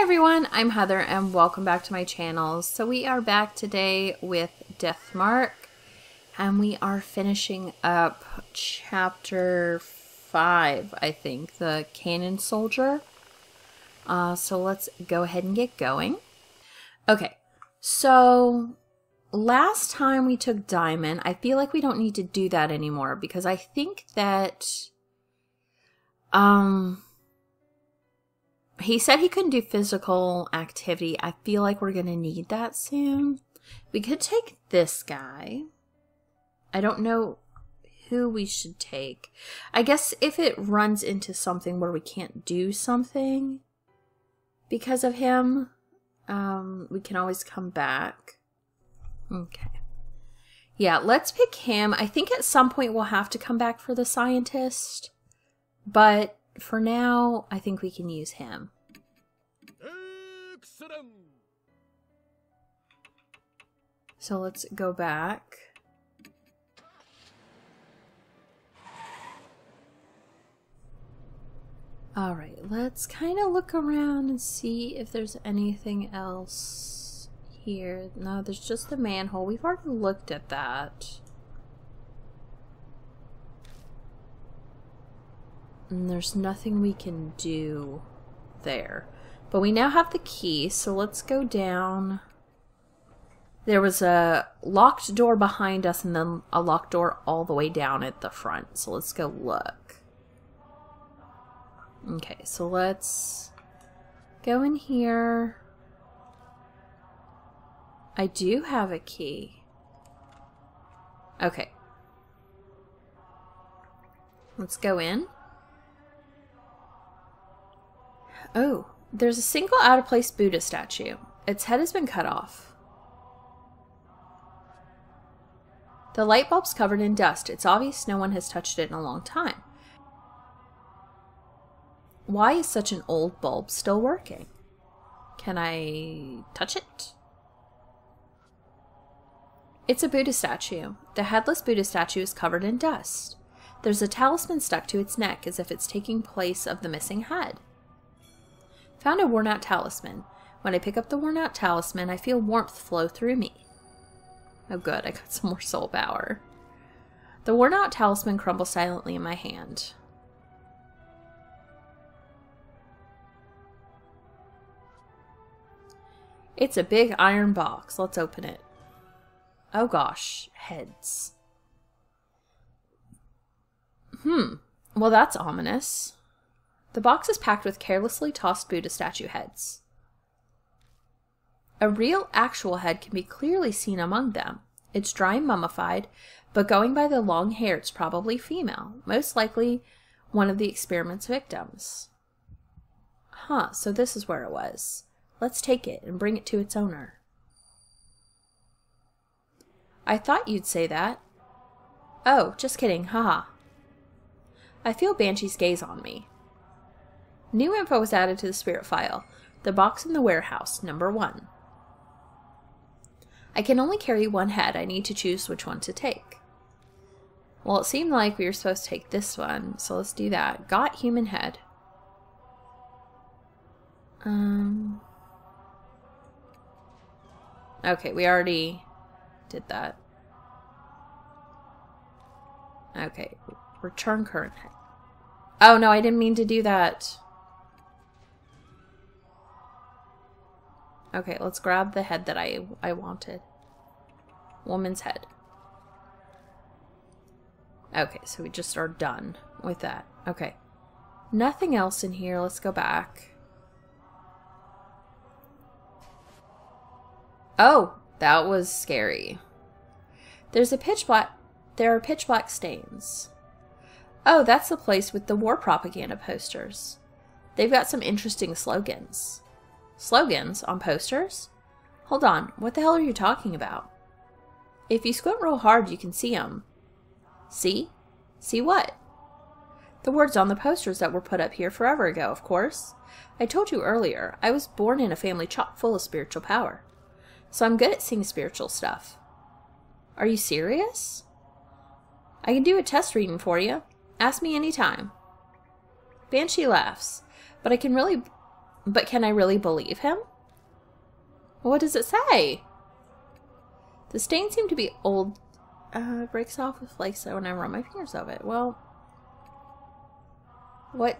everyone, I'm Heather and welcome back to my channel. So we are back today with Deathmark and we are finishing up chapter 5, I think, the Kannon soldier. So let's go ahead and get going. Okay, so last time we took Diamond, I feel like we don't need to do that anymore because I think that he said he couldn't do physical activity. I feel like we're going to need that soon. We could take this guy. I don't know who we should take. I guess if it runs into something where we can't do something because of him, we can always come back. Okay. Yeah, let's pick him. I think at some point we'll have to come back for the scientist. But for now, I think we can use him. Excellent. So let's go back. Alright, let's kind of look around and see if there's anything else here. No, there's just the manhole. We've already looked at that. And there's nothing we can do there. But we now have the key, so let's go down. There was a locked door behind us and then a locked door all the way down at the front. So let's go look. Okay, so let's go in here. I do have a key. Okay. Let's go in. Oh, there's a single out-of-place Buddha statue. Its head has been cut off. The light bulb's covered in dust. It's obvious no one has touched it in a long time. Why is such an old bulb still working? Can I touch it? It's a Buddha statue. The headless Buddha statue is covered in dust. There's a talisman stuck to its neck as if it's taking place of the missing head. Found a worn-out talisman. When I pick up the worn-out talisman, I feel warmth flow through me. Oh good, I got some more soul power. The worn-out talisman crumbles silently in my hand. It's a big iron box. Let's open it. Oh gosh, heads. Well that's ominous. The box is packed with carelessly tossed Buddha statue heads. A real, actual head can be clearly seen among them. It's dry and mummified, but going by the long hair, it's probably female. Most likely one of the experiment's victims. Huh, so this is where it was. Let's take it and bring it to its owner. I thought you'd say that. Oh, just kidding, haha. I feel Banshee's gaze on me. New info was added to the spirit file. The box in the warehouse, number 1. I can only carry one head. I need to choose which one to take. Well, it seemed like we were supposed to take this one, so let's do that. Got human head. Okay, we already did that. Okay, return current head. Oh no, I didn't mean to do that. Okay, let's grab the head that I wanted. Woman's head. Okay, so we just are done with that. Okay. Nothing else in here. Let's go back. Oh, that was scary. There are pitch black stains. Oh, that's the place with the war propaganda posters. They've got some interesting slogans. Slogans on posters? Hold on, what the hell are you talking about? If you squint real hard, you can see them. See? See what? The words on the posters that were put up here forever ago, of course. I told you earlier, I was born in a family chock full of spiritual power. So I'm good at seeing spiritual stuff. Are you serious? I can do a test reading for you. Ask me anytime. Banshee laughs, but I can really But can I really believe him? What does it say? The stains seem to be old. Breaks off with flakes when I run my fingers over it. Well, what?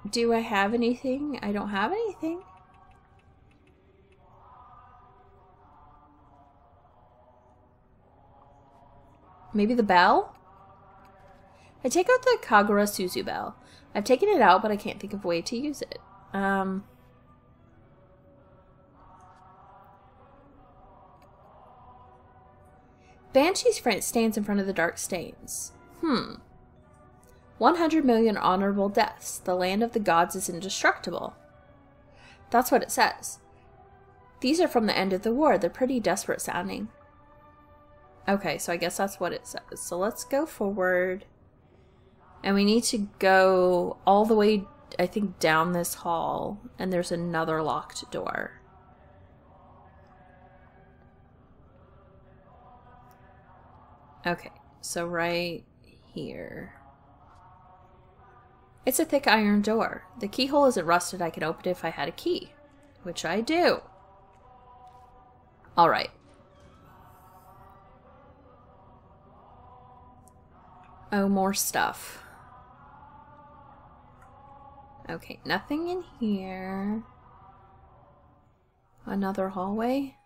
Do I have anything? I don't have anything. Maybe the bell? I take out the Kagura Suzu bell. I've taken it out, but I can't think of a way to use it. Banshee's friend stands in front of the dark stains. 100 million honorable deaths. The land of the gods is indestructible. That's what it says. These are from the end of the war. They're pretty desperate sounding. Okay, so I guess that's what it says. So let's go forward. And we need to go all the way, I think, down this hall. And there's another locked door. Okay, so right here. It's a thick iron door. The keyhole isn't rusted. I could open it if I had a key. Which I do. Alright. Oh, more stuff. Okay, nothing in here. Another hallway.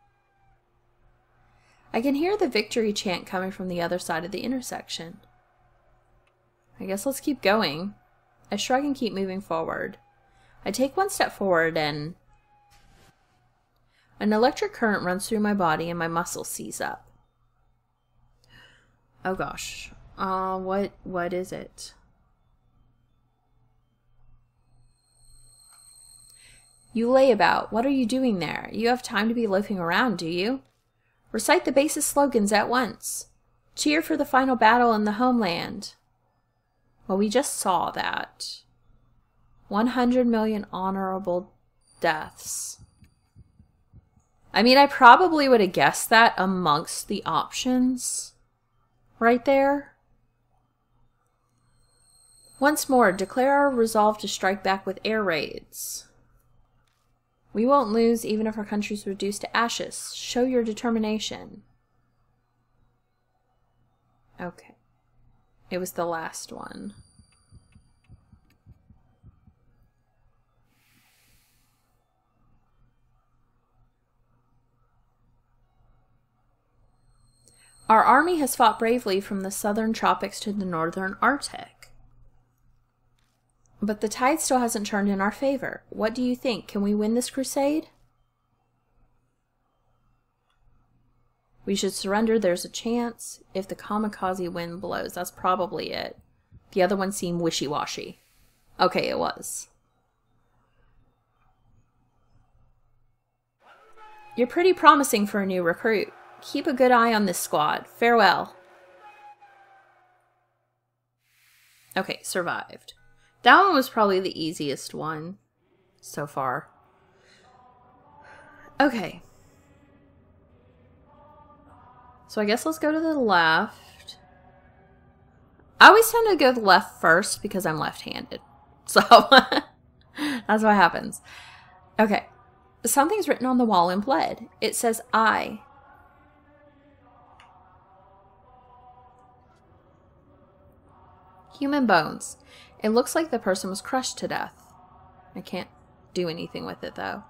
I can hear the victory chant coming from the other side of the intersection. I guess let's keep going. I shrug and keep moving forward. I take one step forward and an electric current runs through my body and my muscles seize up. Oh gosh. What is it? You lay about. What are you doing there? You have time to be loafing around, do you? Recite the basis slogans at once. Cheer for the final battle in the homeland. Well, we just saw that. 100 million honorable deaths. I mean, I probably would have guessed that amongst the options. Right there. Once more, declare our resolve to strike back with air raids. We won't lose even if our country's reduced to ashes. Show your determination. Okay. It was the last one. Our army has fought bravely from the southern tropics to the northern Arctic. But the tide still hasn't turned in our favor. What do you think? Can we win this crusade? We should surrender. There's a chance. If the kamikaze wind blows. That's probably it. The other one seemed wishy-washy. Okay, it was. You're pretty promising for a new recruit. Keep a good eye on this squad. Farewell. Okay, survived. That one was probably the easiest one so far. Okay. So I guess let's go to the left. I always tend to go to the left first because I'm left-handed. So that's what happens. Okay. Something's written on the wall in blood. It says I. Human bones. It looks like the person was crushed to death. I can't do anything with it, though.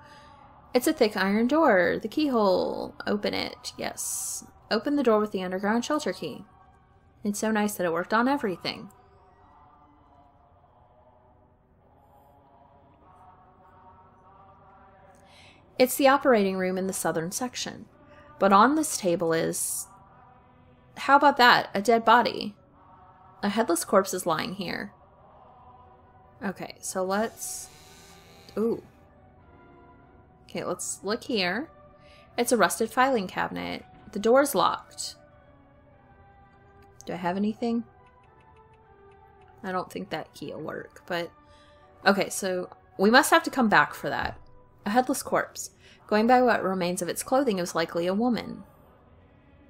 It's a thick iron door. The keyhole. Open it. Yes. Open the door with the underground shelter key. It's so nice that it worked on everything. It's the operating room in the southern section. But on this table is... How about that? A dead body. A headless corpse is lying here. Okay, so let's... Ooh. Okay, let's look here. It's a rusted filing cabinet. The door's locked. Do I have anything? I don't think that key will work, but... Okay, so we must have to come back for that. A headless corpse. Going by what remains of its clothing, it was likely a woman.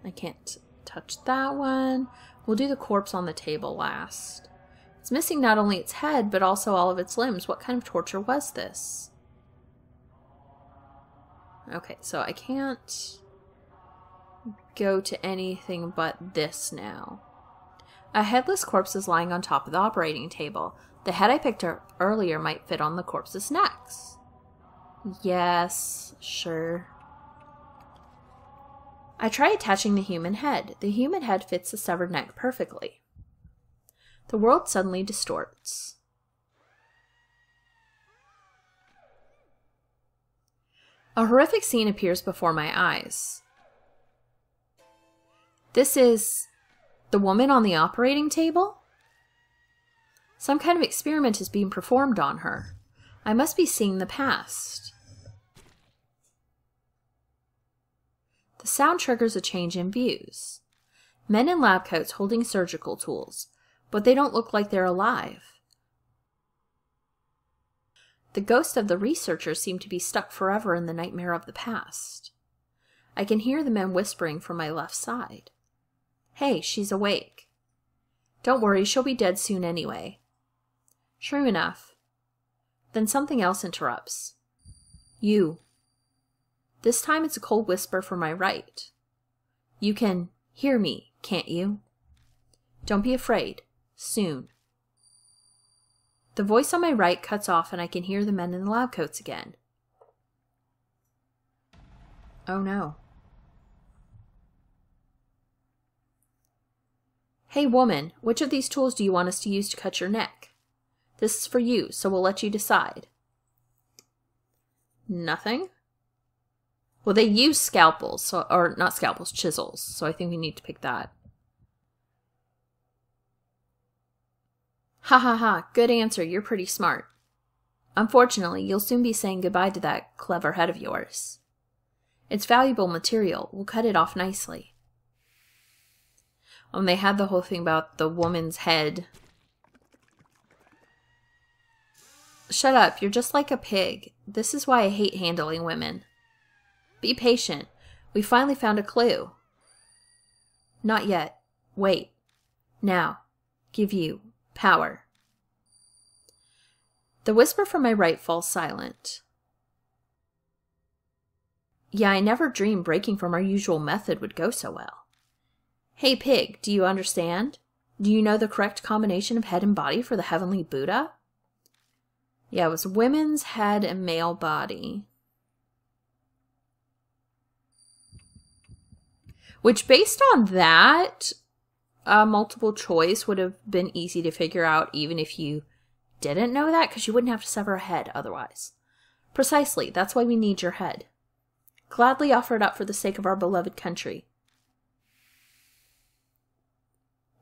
I can't touch that one. We'll do the corpse on the table last. It's missing not only its head, but also all of its limbs. What kind of torture was this? Okay, so I can't go to anything but this now. A headless corpse is lying on top of the operating table. The head I picked up earlier might fit on the corpse's necks. Yes, sure. I try attaching the human head. The human head fits the severed neck perfectly. The world suddenly distorts. A horrific scene appears before my eyes. This is the woman on the operating table? Some kind of experiment is being performed on her. I must be seeing the past. The sound triggers a change in views. Men in lab coats holding surgical tools, but they don't look like they're alive. The ghosts of the researchers seem to be stuck forever in the nightmare of the past. I can hear the men whispering from my left side. Hey, she's awake. Don't worry, she'll be dead soon anyway. True enough. Then something else interrupts. You. This time it's a cold whisper from my right. You can hear me, can't you? Don't be afraid. Soon. The voice on my right cuts off and I can hear the men in the lab coats again. Oh no. Hey woman, which of these tools do you want us to use to cut your neck? This is for you, so we'll let you decide. Nothing? Well, they use scalpels, or not scalpels, chisels, so I think we need to pick that. Ha ha ha, good answer, you're pretty smart. Unfortunately, you'll soon be saying goodbye to that clever head of yours. It's valuable material, we'll cut it off nicely. They had the whole thing about the woman's head. Shut up, you're just like a pig. This is why I hate handling women. Be patient. We finally found a clue. Not yet. Wait. Now. Give you power. The whisper from my right falls silent. Yeah, I never dreamed breaking from our usual method would go so well. Hey pig, do you understand? Do you know the correct combination of head and body for the heavenly Buddha? Yeah, it was women's head and male body. Which, based on that, multiple choice would have been easy to figure out even if you didn't know that, because you wouldn't have to sever a head otherwise. Precisely, that's why we need your head. Gladly offer it up for the sake of our beloved country.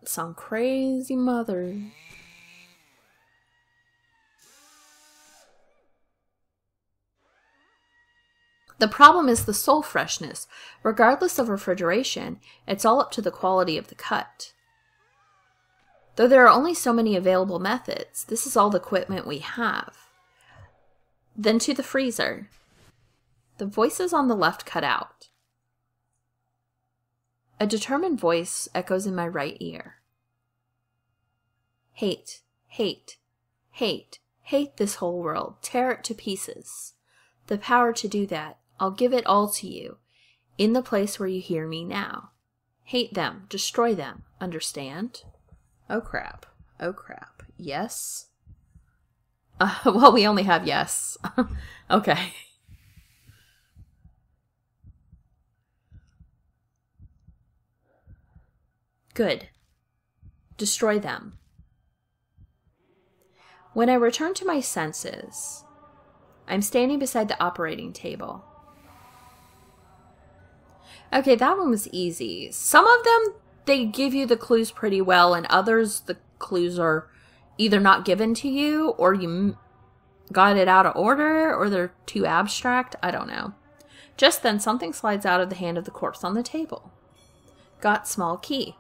Some crazy mother. The problem is the soul freshness. Regardless of refrigeration, it's all up to the quality of the cut. Though there are only so many available methods, this is all the equipment we have. Then to the freezer. The voices on the left cut out. A determined voice echoes in my right ear. Hate, hate, hate, hate this whole world. Tear it to pieces. The power to do that. I'll give it all to you, in the place where you hear me now. Hate them, destroy them, understand? Oh crap, oh crap, yes? Well, we only have yes. Okay. Good. Destroy them. When I return to my senses, I'm standing beside the operating table. Okay, that one was easy. Some of them, they give you the clues pretty well, and others, the clues are either not given to you, or you got it out of order, or they're too abstract. I don't know. Just then, something slides out of the hand of the corpse on the table. Got small key.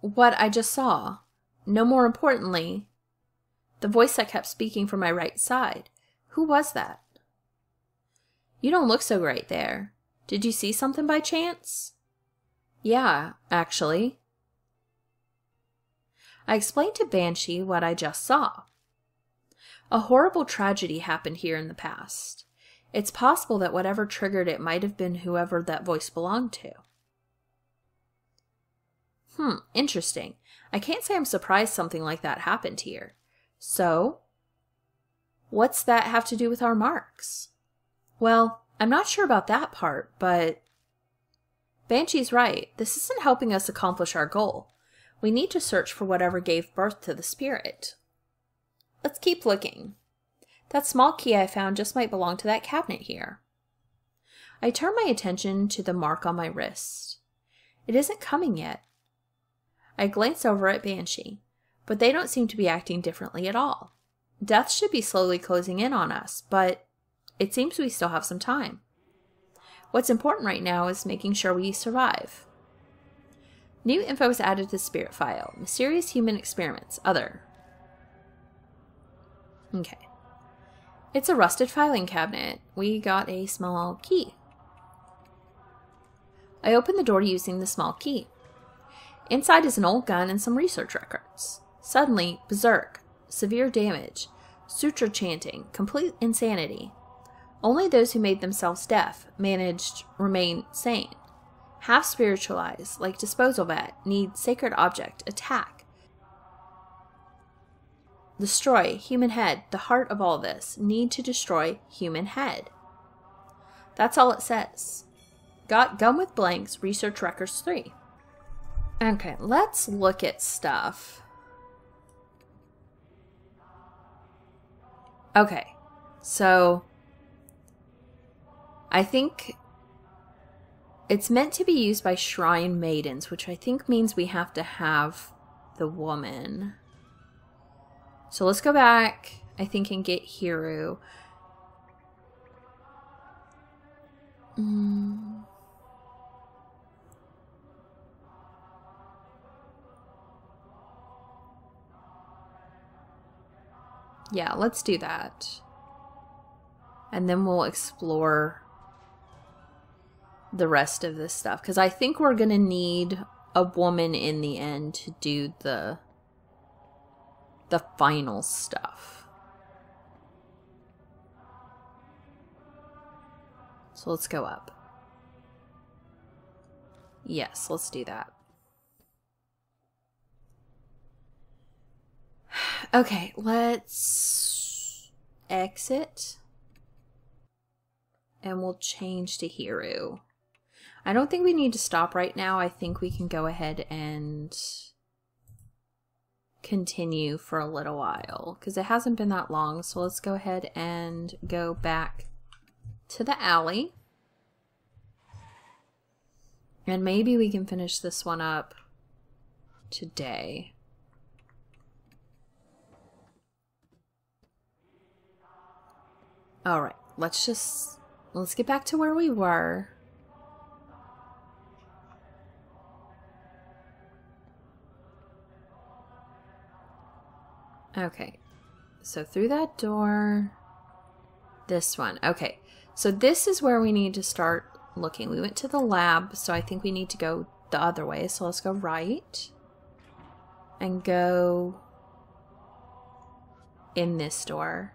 What I just saw. No more importantly, the voice that kept speaking from my right side. Who was that? You don't look so great there. Did you see something by chance? Yeah, actually. I explained to Banshee what I just saw. A horrible tragedy happened here in the past. It's possible that whatever triggered it might have been whoever that voice belonged to. Interesting. I can't say I'm surprised something like that happened here. So, what's that have to do with our marks? Well, I'm not sure about that part, but Banshee's right. This isn't helping us accomplish our goal. We need to search for whatever gave birth to the spirit. Let's keep looking. That small key I found just might belong to that cabinet here. I turn my attention to the mark on my wrist. It isn't coming yet. I glance over at Banshee, but they don't seem to be acting differently at all. Death should be slowly closing in on us, but it seems we still have some time. What's important right now is making sure we survive. New info is added to the spirit file. Mysterious human experiments. Other. Okay. It's a rusted filing cabinet. We got a small key. I open the door using the small key. Inside is an old gun and some research records. Suddenly, berserk, severe damage, suture chanting, complete insanity. Only those who made themselves deaf managed remain sane. Half spiritualized, like disposal vat, need sacred object, attack. Destroy, human head, the heart of all this. Need to destroy, human head. That's all it says. Got gun with blanks, research records 3. Okay, let's look at stuff. Okay, so I think it's meant to be used by shrine maidens, which I think means we have to have the woman. So let's go back, I think, and get Hiru. Yeah, let's do that. And then we'll explore the rest of this stuff. Because I think we're going to need a woman in the end to do the final stuff. So let's go up. Yes, let's do that. Okay, let's exit. And we'll change to Hiru. I don't think we need to stop right now. I think we can go ahead and continue for a little while. Because it hasn't been that long. So let's go ahead and go back to the alley. And maybe we can finish this one up today. Alright, let's get back to where we were. Okay, so through that door, this one. Okay, so this is where we need to start looking. We went to the lab, so I think we need to go the other way. So let's go right and go in this door.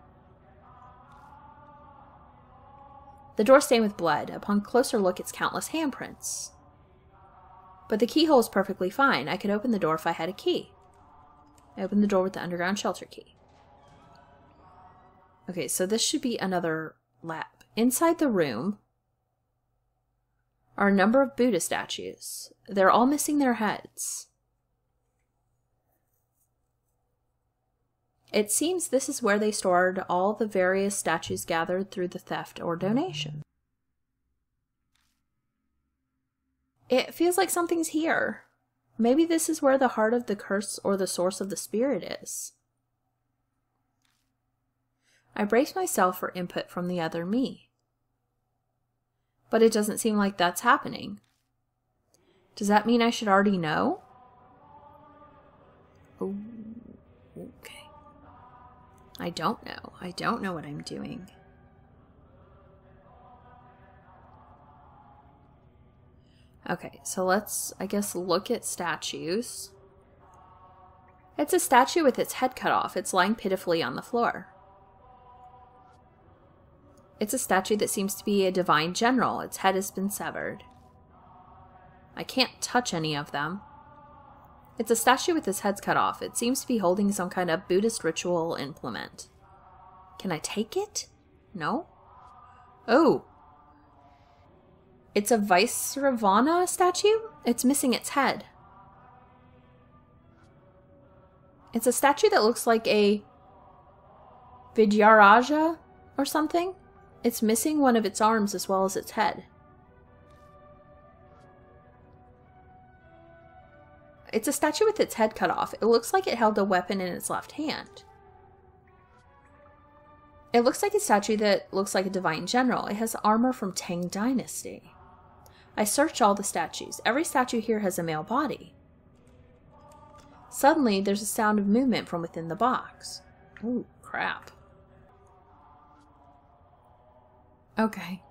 The door stained with blood. Upon closer look, it's countless handprints. But the keyhole is perfectly fine. I could open the door if I had a key. I opened the door with the underground shelter key. Okay, so this should be another lab. Inside the room are a number of Buddha statues. They're all missing their heads. It seems this is where they stored all the various statues gathered through the theft or donation. It feels like something's here. Maybe this is where the heart of the curse or the source of the spirit is. I brace myself for input from the other me. But it doesn't seem like that's happening. Does that mean I should already know? Oh, okay. I don't know. I don't know what I'm doing. Okay, so let's, I guess, look at statues. It's a statue with its head cut off. It's lying pitifully on the floor. It's a statue that seems to be a divine general. Its head has been severed. I can't touch any of them. It's a statue with its head cut off. It seems to be holding some kind of Buddhist ritual implement. Can I take it? No? Oh. It's a Vaisravana statue? It's missing its head. It's a statue that looks like a Vidyaraja or something. It's missing one of its arms as well as its head. It's a statue with its head cut off. It looks like it held a weapon in its left hand. It looks like a statue that looks like a divine general. It has armor from Tang Dynasty. I searched all the statues. Every statue here has a male body. Suddenly, there's a sound of movement from within the box. Ooh, crap. Okay,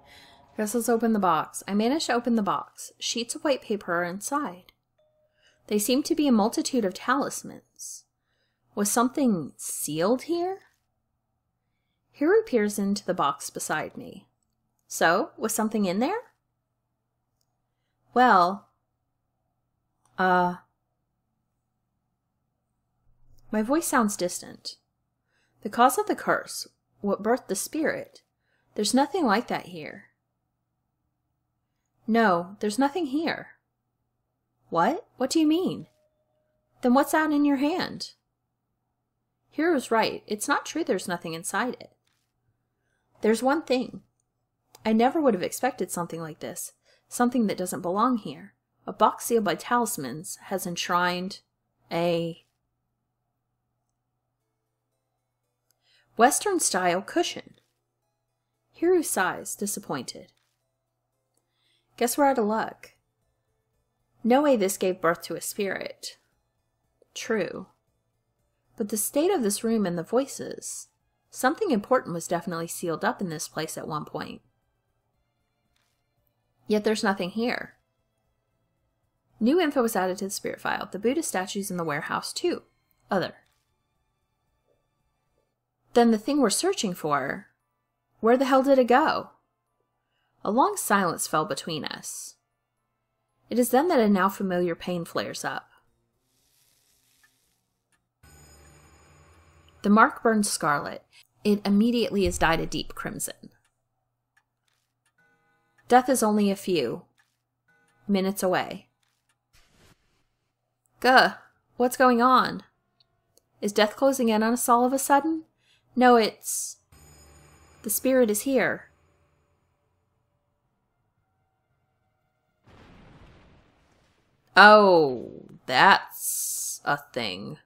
guess let's open the box. I managed to open the box. Sheets of white paper are inside. They seem to be a multitude of talismans. Was something sealed here? Hiru peers into the box beside me. So, was something in there? Well, my voice sounds distant. The cause of the curse, what birthed the spirit, there's nothing like that here. No, there's nothing here. What? What do you mean? Then what's that in your hand? Hiru's right. It's not true there's nothing inside it. There's one thing. I never would have expected something like this. Something that doesn't belong here. A box sealed by talismans has enshrined a Western-style cushion. Hiru sighs, disappointed. Guess we're out of luck. No way this gave birth to a spirit. True. But the state of this room and the voices. Something important was definitely sealed up in this place at one point. Yet there's nothing here. New info was added to the spirit file. The Buddha statues in the warehouse too. Other. Then the thing we're searching for, where the hell did it go? A long silence fell between us. It is then that a now familiar pain flares up. The mark burns scarlet. It immediately is dyed a deep crimson. Death is only a few minutes away. Gah, what's going on? Is death closing in on us all of a sudden? No, it's... The spirit is here. Oh, that's a thing.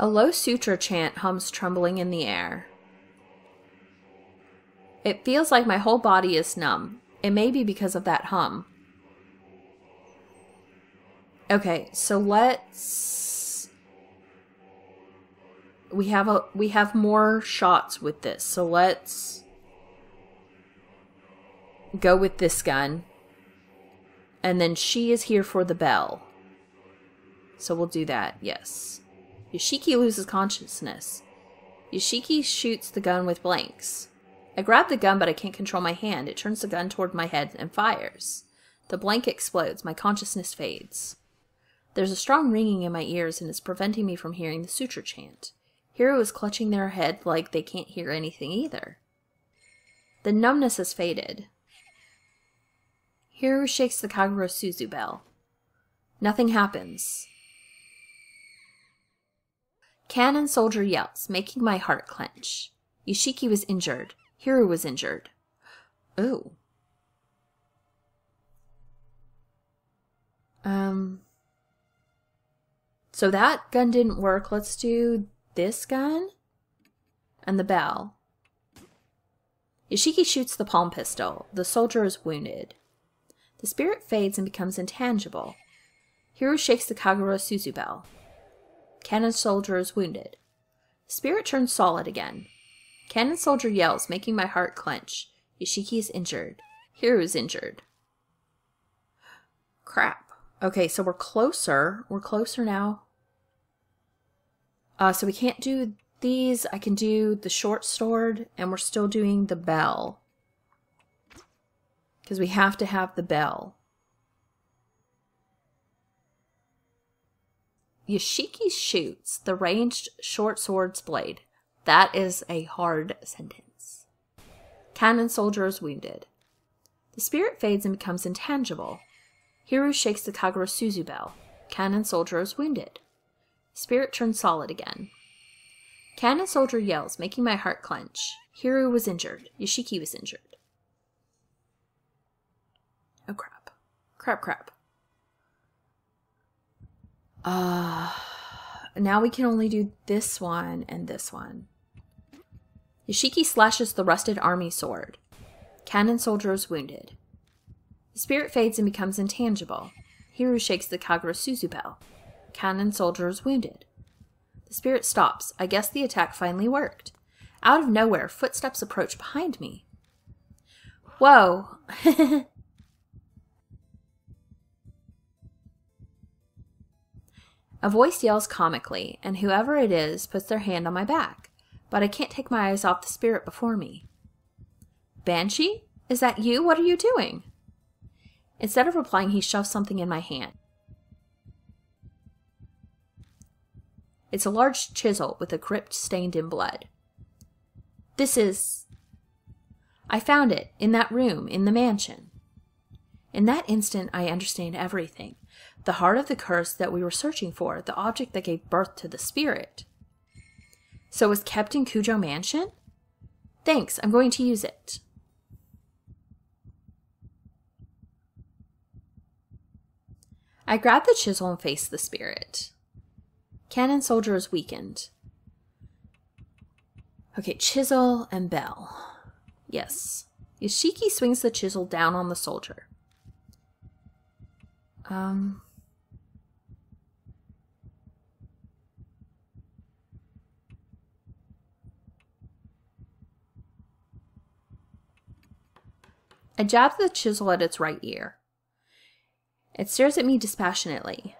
A low sutra chant hums trembling in the air. It feels like my whole body is numb. It may be because of that hum. Okay, so let's... We have more shots with this, so let's go with this gun. And then she is here for the bell. So we'll do that, yes. Yoshiki loses consciousness. Yoshiki shoots the gun with blanks. I grab the gun, but I can't control my hand. It turns the gun toward my head and fires. The blank explodes. My consciousness fades. There's a strong ringing in my ears, and it's preventing me from hearing the sutra chant. Hiru is clutching their head like they can't hear anything either. The numbness has faded. Hiru shakes the Kagero Suzu bell. Nothing happens. Kannon soldier yells, making my heart clench. Yoshiki was injured. Hiru was injured. Ooh. So that gun didn't work. Let's do this gun. And the bell. Yoshiki shoots the palm pistol. The soldier is wounded. The spirit fades and becomes intangible. Hiru shakes the Kagero Suzu bell. Kannon soldier is wounded. Spirit turns solid again. Kannon soldier yells, making my heart clench. Yoshiki is injured. Hiru is injured. Crap. Okay, so we're closer. We're closer now. So we can't do these. I can do the short sword, and we're still doing the bell. Because we have to have the bell. Yashiki shoots the ranged short sword's blade. That is a hard sentence. Kannon soldier is wounded. The spirit fades and becomes intangible. Hiru shakes the Kagura Suzu bell. Kannon soldier is wounded. Spirit turns solid again. Kannon soldier yells, making my heart clench. Hiru was injured. Yashiki was injured. Oh crap. Crap. Now we can only do this one and this one. Yashiki slashes the rusted army sword. Kannon soldier is wounded. The spirit fades and becomes intangible. Hiru shakes the Kagura Suzu bell. Kannon soldier is wounded. The spirit stops. I guess the attack finally worked. Out of nowhere, footsteps approach behind me. Whoa. A voice yells comically, and whoever it is puts their hand on my back, but I can't take my eyes off the spirit before me. Banshee? Is that you? What are you doing? Instead of replying, he shoves something in my hand. It's a large chisel with a crypt stained in blood. This is... I found it in that room in the mansion. In that instant, I understand everything. The heart of the curse that we were searching for, the object that gave birth to the spirit. So it was kept in Kujo Mansion? Thanks, I'm going to use it. I grab the chisel and face the spirit. Kannon soldier is weakened. Okay, chisel and bell. Yes. Yashiki swings the chisel down on the soldier. I jab the chisel at its right ear. It stares at me dispassionately.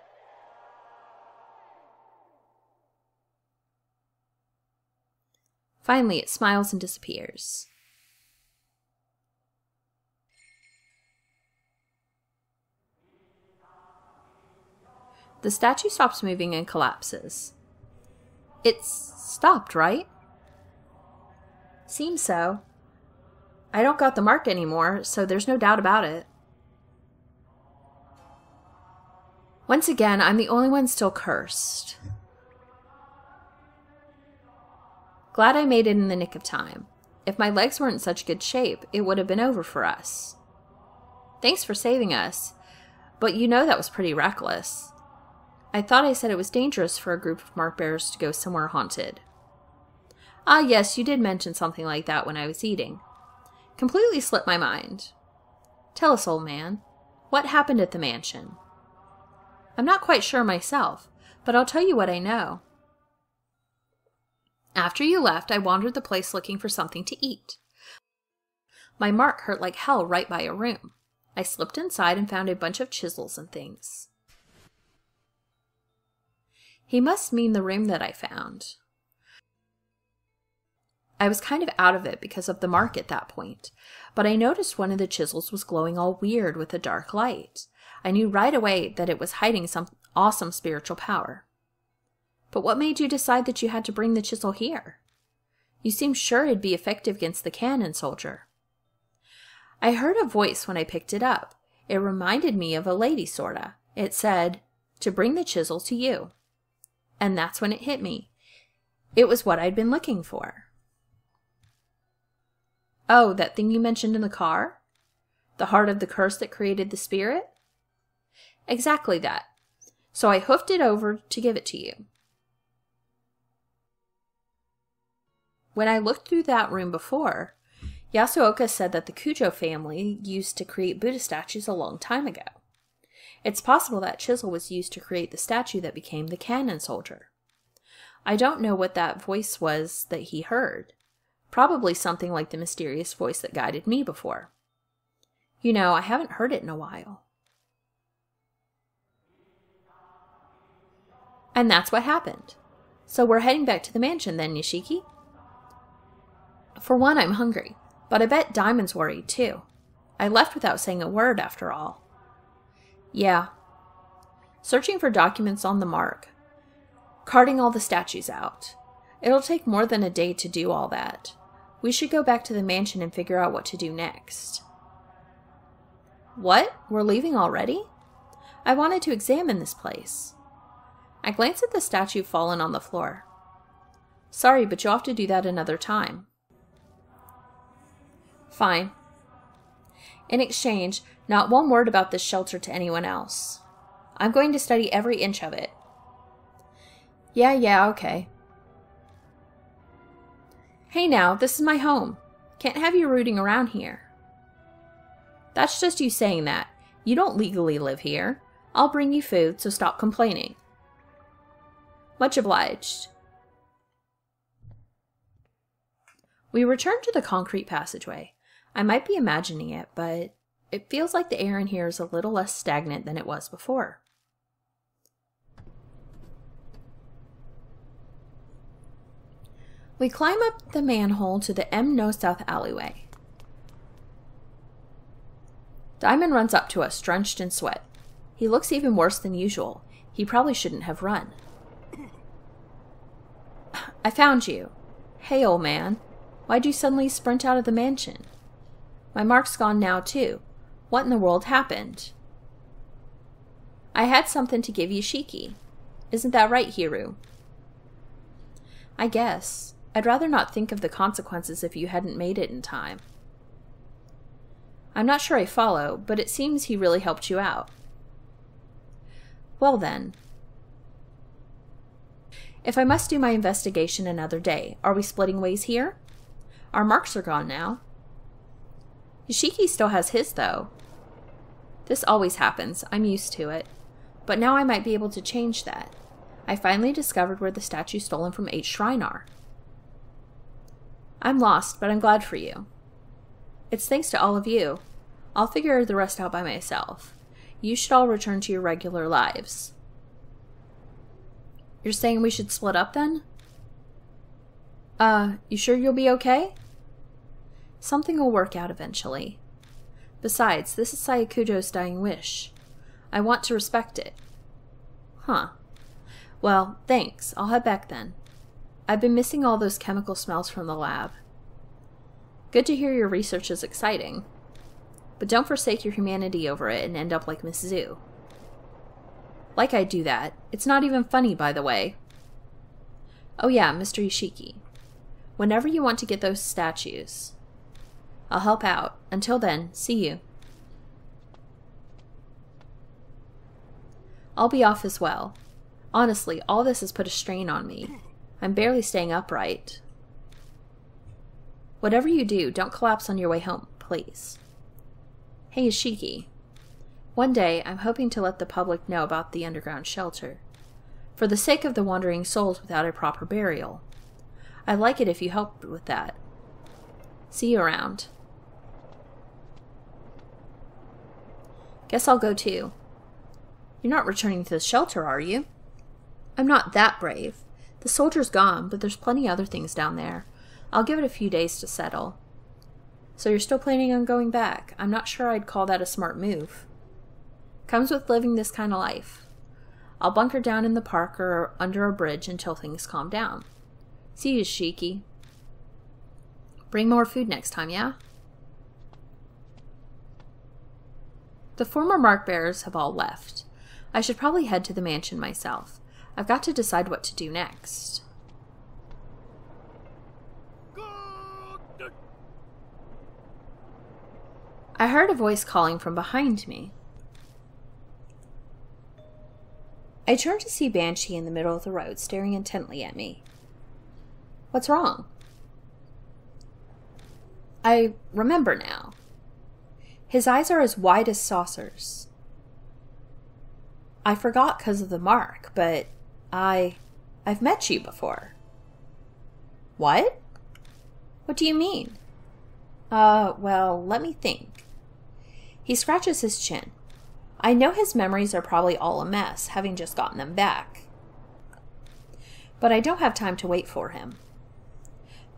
Finally, it smiles and disappears. The statue stops moving and collapses. It's stopped, right? Seems so. I don't got the mark anymore, so there's no doubt about it. Once again, I'm the only one still cursed. Glad I made it in the nick of time. If my legs weren't in such good shape, it would have been over for us. Thanks for saving us, but you know that was pretty reckless. I thought I said it was dangerous for a group of mark bearers to go somewhere haunted. Ah, yes, you did mention something like that when I was eating. Completely slipped my mind. Tell us, old man, what happened at the mansion? I'm not quite sure myself, but I'll tell you what I know. After you left, I wandered the place looking for something to eat. My mark hurt like hell right by a room. I slipped inside and found a bunch of chisels and things. He must mean the room that I found. I was kind of out of it because of the mark at that point, but I noticed one of the chisels was glowing all weird with a dark light. I knew right away that it was hiding some awesome spiritual power. But what made you decide that you had to bring the chisel here? You seemed sure it'd be effective against the Kannon soldier. I heard a voice when I picked it up. It reminded me of a lady, sorta. It said, to bring the chisel to you. And that's when it hit me. It was what I'd been looking for. Oh, that thing you mentioned in the car? The heart of the curse that created the spirit? Exactly that. So I hoofed it over to give it to you. When I looked through that room before, Yasuoka said that the Kujo family used to create Buddha statues a long time ago. It's possible that chisel was used to create the statue that became the Kannon soldier. I don't know what that voice was that he heard. Probably something like the mysterious voice that guided me before. You know, I haven't heard it in a while. And that's what happened. So we're heading back to the mansion then, Yoshiki? For one, I'm hungry, but I bet Diamond's worried too. I left without saying a word after all. Yeah. Searching for documents on the mark. Carting all the statues out. It'll take more than a day to do all that. We should go back to the mansion and figure out what to do next. What? We're leaving already? I wanted to examine this place. I glanced at the statue fallen on the floor. Sorry, but you'll have to do that another time. Fine. In exchange, not one word about this shelter to anyone else. I'm going to study every inch of it. Yeah, okay. Hey now, this is my home. Can't have you rooting around here. That's just you saying that. You don't legally live here. I'll bring you food, so stop complaining. Much obliged. We return to the concrete passageway. I might be imagining it, but it feels like the air in here is a little less stagnant than it was before. We climb up the manhole to the M No South alleyway. Diamond runs up to us, drenched in sweat. He looks even worse than usual. He probably shouldn't have run. I found you. Hey, old man. Why'd you suddenly sprint out of the mansion? My mark's gone now, too. What in the world happened? I had something to give Yoshiki. Isn't that right, Hiru? I guess. I'd rather not think of the consequences if you hadn't made it in time. I'm not sure I follow, but it seems he really helped you out. Well then. If I must do my investigation another day, are we splitting ways here? Our marks are gone now. Yoshiki still has his, though. This always happens. I'm used to it. But now I might be able to change that. I finally discovered where the statue stolen from H Shrine are. I'm lost, but I'm glad for you. It's thanks to all of you. I'll figure the rest out by myself. You should all return to your regular lives. You're saying we should split up then? You sure you'll be okay? Something will work out eventually. Besides, this is Sayakujo's dying wish. I want to respect it. Huh. Well, thanks. I'll head back then. I've been missing all those chemical smells from the lab. Good to hear your research is exciting. But don't forsake your humanity over it and end up like Miss Zoo. Like I'd do that. It's not even funny, by the way. Oh yeah, Mr. Yoshiki. Whenever you want to get those statues, I'll help out. Until then, see you. I'll be off as well. Honestly, all this has put a strain on me. I'm barely staying upright. Whatever you do, don't collapse on your way home, please. Hey, Yoshiki. One day, I'm hoping to let the public know about the underground shelter. For the sake of the wandering souls without a proper burial. I'd like it if you helped with that. See you around. Guess I'll go too. You're not returning to the shelter, are you? I'm not that brave. The soldier's gone, but there's plenty other things down there. I'll give it a few days to settle. So you're still planning on going back? I'm not sure I'd call that a smart move. Comes with living this kind of life. I'll bunker down in the park or under a bridge until things calm down. See you, Yoshiki. Bring more food next time, yeah? The former mark bearers have all left. I should probably head to the mansion myself. I've got to decide what to do next. I heard a voice calling from behind me. I turned to see Banshee in the middle of the road, staring intently at me. What's wrong? I remember now. His eyes are as wide as saucers. I forgot because of the mark, but I've met you before. What? What do you mean? Well, let me think. He scratches his chin. I know his memories are probably all a mess, having just gotten them back. but I don't have time to wait for him.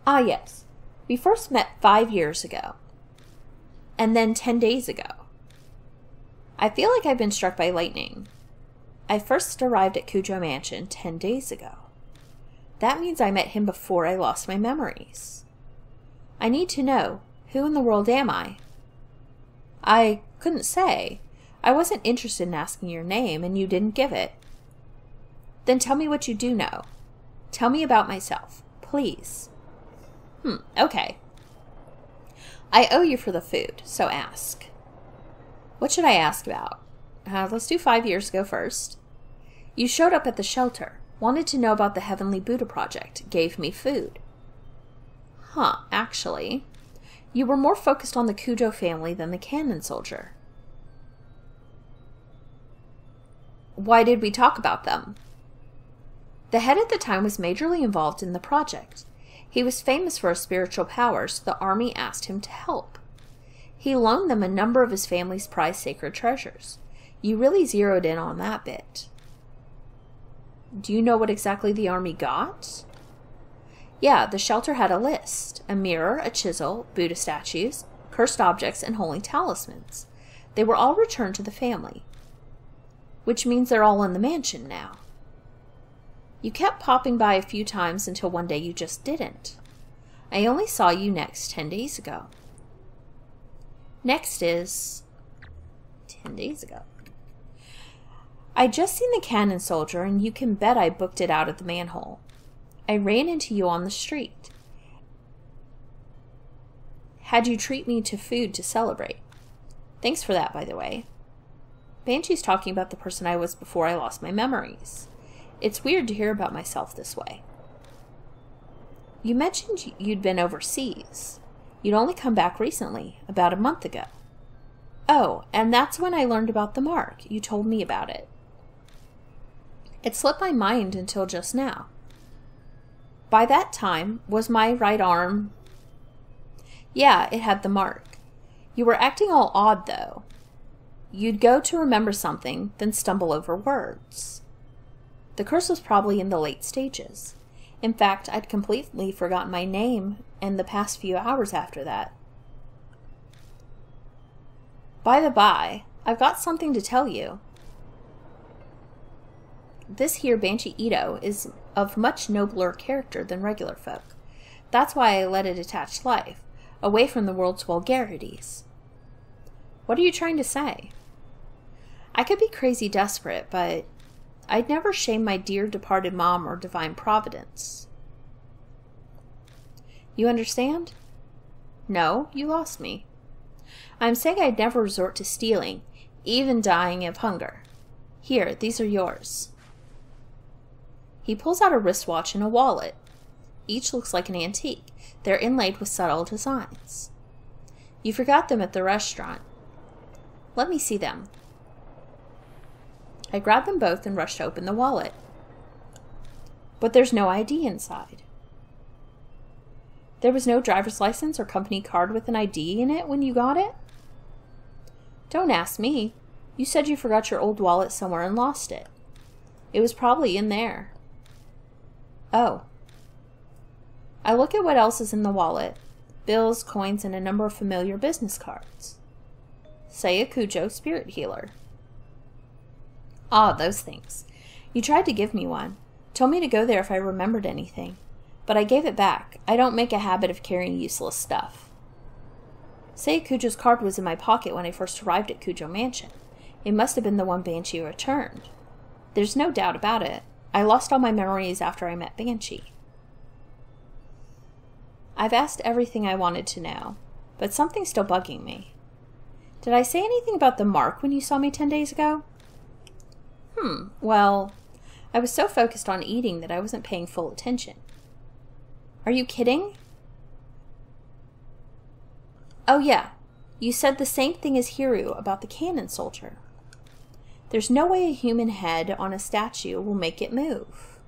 Ah, yes. We first met 5 years ago. And then 10 days ago. I feel like I've been struck by lightning. I first arrived at Cujo Mansion 10 days ago. That means I met him before I lost my memories. I need to know, who in the world am I? I couldn't say. I wasn't interested in asking your name, and you didn't give it. Then tell me what you do know. Tell me about myself, please. Okay. I owe you for the food, so ask. What should I ask about? Let's do 5 years ago first. You showed up at the shelter, wanted to know about the Heavenly Buddha Project, gave me food. Actually, you were more focused on the Cujo family than the Kannon soldier. Why did we talk about them? The head at the time was majorly involved in the project. He was famous for his spiritual powers, so the army asked him to help. He loaned them a number of his family's prized sacred treasures. You really zeroed in on that bit. Do you know what exactly the army got? Yeah, the shelter had a list. A mirror, a chisel, Buddha statues, cursed objects, and holy talismans. They were all returned to the family. Which means they're all in the mansion now. You kept popping by a few times until one day you just didn't. I only saw you next 10 days ago. Next is 10 days ago. I'd just seen the Kannon soldier, and you can bet I booked it out at the manhole. I ran into you on the street. Had you treat me to food to celebrate. Thanks for that, by the way. Banshee's talking about the person I was before I lost my memories. It's weird to hear about myself this way. You mentioned you'd been overseas. You'd only come back recently, about a month ago. Oh, and that's when I learned about the mark. You told me about it. It slipped my mind until just now. By that time, was my right arm... Yeah, it had the mark. You were acting all odd, though. You'd go to remember something, then stumble over words. The curse was probably in the late stages. In fact, I'd completely forgotten my name in the past few hours after that. By the by, I've got something to tell you. This here Banshee Ito is of much nobler character than regular folk. That's why I led a detached life, away from the world's vulgarities. What are you trying to say? I could be crazy desperate, but I'd never shame my dear departed mom or divine providence. You understand? No, you lost me. I'm saying I'd never resort to stealing, even dying of hunger. Here, these are yours. He pulls out a wristwatch and a wallet. Each looks like an antique. They're inlaid with subtle designs. You forgot them at the restaurant. Let me see them. I grabbed them both and rushed to open the wallet. But there's no ID inside. There was no driver's license or company card with an ID in it when you got it? Don't ask me. You said you forgot your old wallet somewhere and lost it. It was probably in there. Oh. I look at what else is in the wallet. Bills, coins, and a number of familiar business cards. Say a Cujo spirit healer. Ah, those things. You tried to give me one. Told me to go there if I remembered anything. But I gave it back. I don't make a habit of carrying useless stuff. Say Cujo's card was in my pocket when I first arrived at Cujo Mansion. It must have been the one Banshee returned. There's no doubt about it. I lost all my memories after I met Banshee. I've asked everything I wanted to know, but something's still bugging me. Did I say anything about the mark when you saw me 10 days ago? Well, I was so focused on eating that I wasn't paying full attention. Are you kidding? Oh yeah, you said the same thing as Hiru about the Kannon soldier. There's no way a human head on a statue will make it move.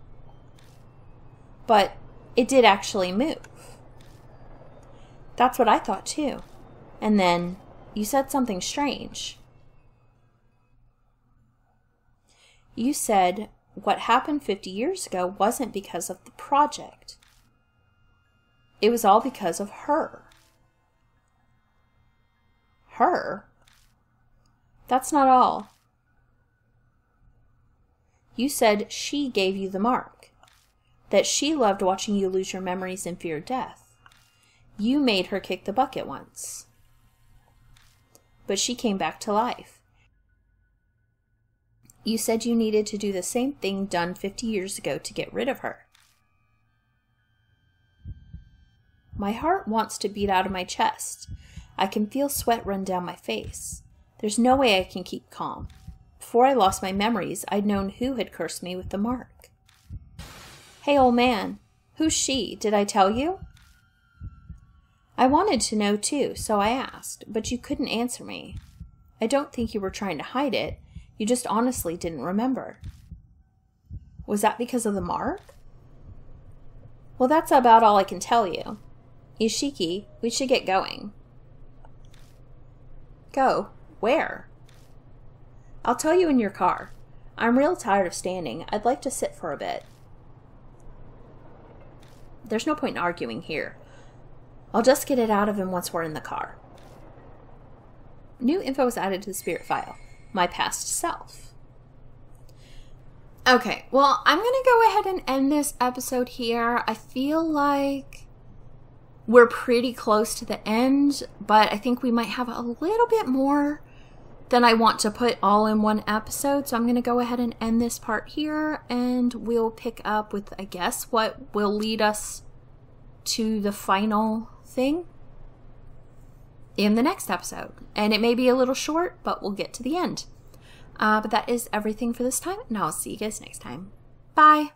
But it did actually move. That's what I thought too. And then you said something strange. You said what happened 50 years ago wasn't because of the project. It was all because of her. Her? That's not all. You said she gave you the mark, that she loved watching you lose your memories and fear death. You made her kick the bucket once. But she came back to life. You said you needed to do the same thing done 50 years ago to get rid of her. My heart wants to beat out of my chest. I can feel sweat run down my face. There's no way I can keep calm. Before I lost my memories, I'd known who had cursed me with the mark. Hey, old man, who's she? Did I tell you? I wanted to know too, so I asked, but you couldn't answer me. I don't think you were trying to hide it. You just honestly didn't remember. Was that because of the mark? Well, that's about all I can tell you. Ishiki, we should get going. Go? Where? I'll tell you in your car. I'm real tired of standing. I'd like to sit for a bit. There's no point in arguing here. I'll just get it out of him once we're in the car. New info was added to the spirit file. My past self. Okay, well, I'm going to go ahead and end this episode here. I feel like we're pretty close to the end, but I think we might have a little bit more than I want to put all in one episode. So I'm going to go ahead and end this part here, and we'll pick up with, I guess, what will lead us to the final thing in the next episode. And it may be a little short, but we'll get to the end. But that is everything for this time, and I'll see you guys next time. Bye!